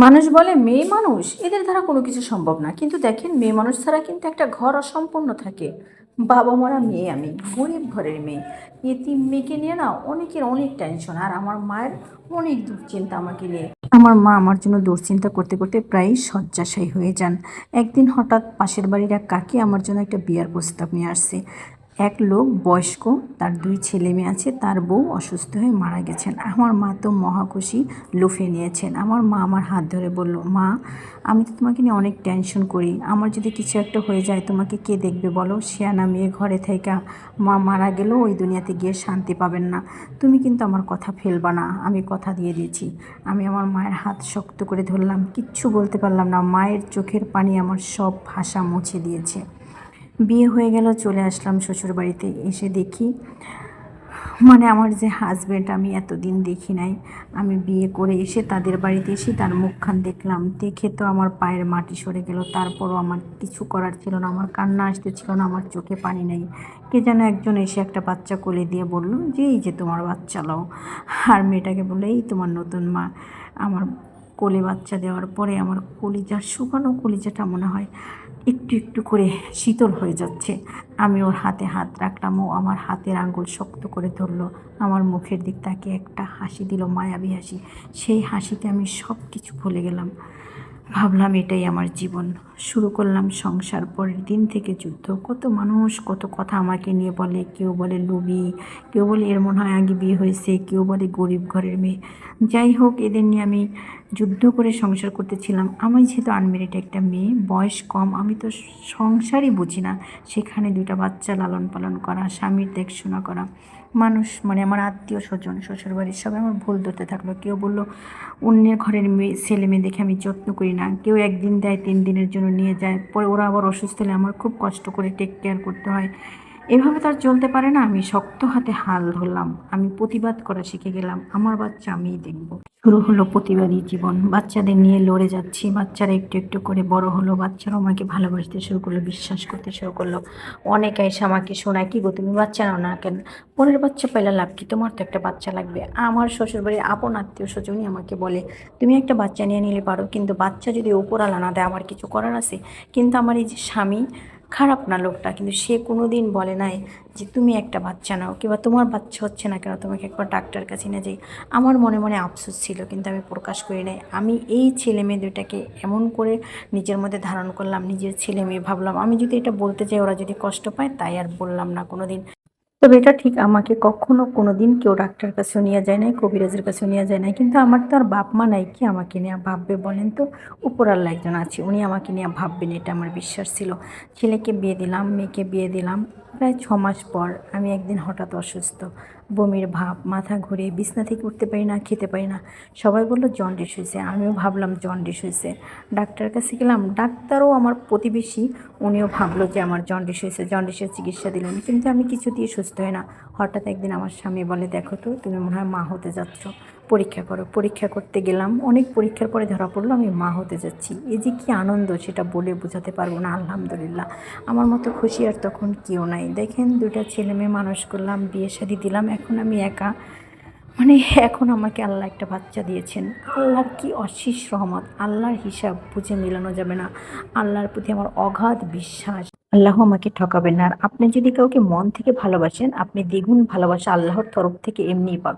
মানুষ বলে মেয়ে মানুষ এদের দ্বারা কোনো কিছু সম্ভব না, কিন্তু দেখেন মেয়ে মানুষ ছাড়া কিন্তু একটা ঘর অসম্পূর্ণ থাকে। বাবা মারা মেয়ে, আমি গরিব ঘরের মেয়ে, এতিম মেয়েকে নিয়ে না অনেকের অনেক টেনশন, আর আমার মায়ের অনেক দুশ্চিন্তা আমাকে নিয়ে। আমার মা আমার জন্য দুশ্চিন্তা করতে করতে প্রায় শয্যাশায়ী হয়ে যান। একদিন হঠাৎ পাশের বাড়ির এক কাকি আমার জন্য একটা বিয়ার প্রস্তাব নিয়ে আসছে। এক লোক বয়স্ক, তার 2 ছেলে মেয়ে আছে, তার বউ অসুস্থ হয়ে মারা গেছেন। আমার মা তো মহাখুশি, লুফে নিয়েছেন। আমার মা আমার হাত ধরে বলল, মা আমি তো তোমাকে নিয়ে অনেক টেনশন করি, আমার যদি কিছু একটা হয়ে যায় তোমাকে কে দেখবে বলো? শিয়ানা মেয়ে ঘরে থেকে মা মারা গেলেও ওই দুনিয়াতে গিয়ে শান্তি পাবেন না। তুমি কিন্তু আমার কথা ফেলবা না, আমি কথা দিয়ে দিয়েছি। আমি আমার মায়ের হাত শক্ত করে ধরলাম, কিচ্ছু বলতে পারলাম না। মায়ের চোখের পানি আমার সব ভাষা মুছে দিয়েছে। বিয়ে হয়ে গেল, চলে আসলাম শ্বশুরবাড়িতে। এসে দেখি আমার যে হাজব্যান্ড আমি এতদিন দেখি নাই, আমি বিয়ে করে এসে তাদের বাড়িতে এসে তার মুখখান দেখলাম, দেখে তো আমার পায়ের মাটি সরে গেল। তারপরও আমার কিছু করার ছিল না, আমার কান্না আসতেছিল না, আমার চোখে পানি নেই। কে যেন একজন এসে একটা বাচ্চা কোলে দিয়ে বলল যে এই যে তোমার বাচ্চা লও। আর মেয়েটাকে বললো এই তোমার নতুন মা। আমার কোলে বাচ্চা দেওয়ার পরে আমার কলিজার শুকানো কলিজাটা মনে হয় একটু একটু করে শীতল হয়ে যাচ্ছে। আমি ওর হাতে হাত রাখলাম, ও আমার হাতের আঙ্গুল শক্ত করে ধরলো, আমার মুখের দিক তাকিয়ে একটা হাসি দিল, মায়াবী হাসি। সেই হাসিতে আমি সব কিছু ভুলে গেলাম। ভাবলাম এটাই আমার জীবন। শুরু করলাম সংসার। পরের দিন থেকে যুদ্ধ। কত মানুষ কত কথা আমাকে নিয়ে বলে, কেউ বলে লুবি, কেউ বলে এর মনে হয় আগে বিয়ে হয়েছে, কেউ বলে গরিব ঘরের মেয়ে। যাই হোক, এদের নিয়ে আমি যুদ্ধ করে সংসার করতেছিলাম। আমি যেহেতু আনমেরিড একটা মেয়ে, বয়স কম, আমি তো সংসারই বুঝি না। সেখানে 2টা বাচ্চা লালন পালন করা, স্বামীর দেখশোনা করা, মানুষ আমার আত্মীয় স্বজন শ্বশুরবাড়ির সবাই আমার ভুল ধরতে থাকলো। কেউ বলল অন্যের ঘরের মেয়ে ছেলে মেয়ে দেখে আমি যত্ন করি না, কেউ একদিন দেয় 3 দিনের জন্য নিয়ে যায়, পরে ওরা আবার অসুস্থ হলে আমার খুব কষ্ট করে টেক কেয়ার করতে হয়। এভাবে তো আর চলতে পারে না। আমি শক্ত হাতে হাল ধরলাম, আমি প্রতিবাদ করা শিখে গেলাম। আমার বাচ্চা আমিই দেখব। শুরু হলো প্রতিবাদী জীবন। বাচ্চাদের নিয়ে লড়ে যাচ্ছি। বাচ্চারা একটু একটু করে বড় হলো, বাচ্চারাও আমাকে ভালোবাসতে শুরু করলো, বিশ্বাস করতে শুরু করলো। অনেকে এসে আমাকে শোনায়, কি গো তুমি বাচ্চা নাও না কেন? পরের বাচ্চা পাইলে লাভ কি, তোমার তো একটা বাচ্চা লাগবে। আমার শ্বশুরবাড়ির আপন আত্মীয় স্বজনই আমাকে বলে, তুমি একটা বাচ্চা নিয়ে নিলে পারো, কিন্তু বাচ্চা যদি উপরালা না দেয় আমার কিছু করার আছে? কিন্তু আমার এই যে স্বামী, খারাপ না লোকটা, কিন্তু সে কোনো দিন বলে নাই যে তুমি একটা বাচ্চা নাও, কিংবা তোমার বাচ্চা হচ্ছে না কেন, তোমাকে একবার ডাক্তার কাছে নিয়ে যাই। আমার মনে মনে আফসোস ছিল, কিন্তু আমি প্রকাশ করি নাই। আমি এই ছেলে মেয়ে দুটাকে এমন করে নিজের মধ্যে ধারণ করলাম, নিজের ছেলে মেয়ে ভাবলাম। আমি যদি এটা বলতে চাই ওরা যদি কষ্ট পায়, তাই আর বললাম না কোনোদিন। তবে এটা ঠিক, আমাকে কখনো কোনোদিন কেউ ডাক্তার কাছেও নিয়ে যায় নাই, কবিরাজের কাছেও নিয়ে যায় নাই। কিন্তু আমার তো আর বাপ মা নাই, কি আমাকে নিয়ে ভাববে বলেন তো? উপরাল্লা একজন আছে, উনি আমাকে নিয়ে ভাববেন, এটা আমার বিশ্বাস ছিল। ছেলেকে বিয়ে দিলাম, মেয়েকে বিয়ে দিলাম। প্রায় 6 মাস পর আমি একদিন হঠাৎ অসুস্থ, বমির ভাব, মাথা ঘুরে, বিছনা থেকে উঠতে পারি না, খেতে পারি না। সবাই বললো জন্ডিস হয়েছে, আমিও ভাবলাম জন্ডিস হয়েছে। ডাক্তারের কাছে গেলাম, ডাক্তারও আমার প্রতিবেশী, উনিও ভাবলো যে আমার জন্ডিস হয়েছে, জন্ডিসের চিকিৎসা দিলেন, কিন্তু আমি কিছু দিয়ে সুস্থ হয় না। হঠাৎ একদিন আমার স্বামী বলে, দেখো তো তুমি মনে হয় মা হতে যাচ্ছ, পরীক্ষা করো। পরীক্ষা করতে গেলাম, অনেক পরীক্ষার পরে ধরা পড়লো আমি মা হতে যাচ্ছি। এই যে কি আনন্দ, সেটা বলে বোঝাতে পারবো না। আলহামদুলিল্লাহ, আমার মতো খুশি আর তখন কেউ নাই। দেখেন 2টা ছেলে মেয়ে মানুষ করলাম, বিয়ে শাদী দিলাম, এখন আমি একা। মানে এখন আমাকে আল্লাহ একটা বাচ্চা দিয়েছেন। আল্লাহর কি অশেষ রহমত, আল্লাহর হিসাব বুঝে মেলানো যাবে না। আল্লাহর প্রতি আমার অগাধ বিশ্বাস, আল্লাহ আমাকে ঠকাবেন না। আর আপনি যদি কাউকে মন থেকে ভালোবাসেন, আপনি দ্বিগুণ ভালোবাসা আল্লাহর তরফ থেকে এমনিই পাবেন।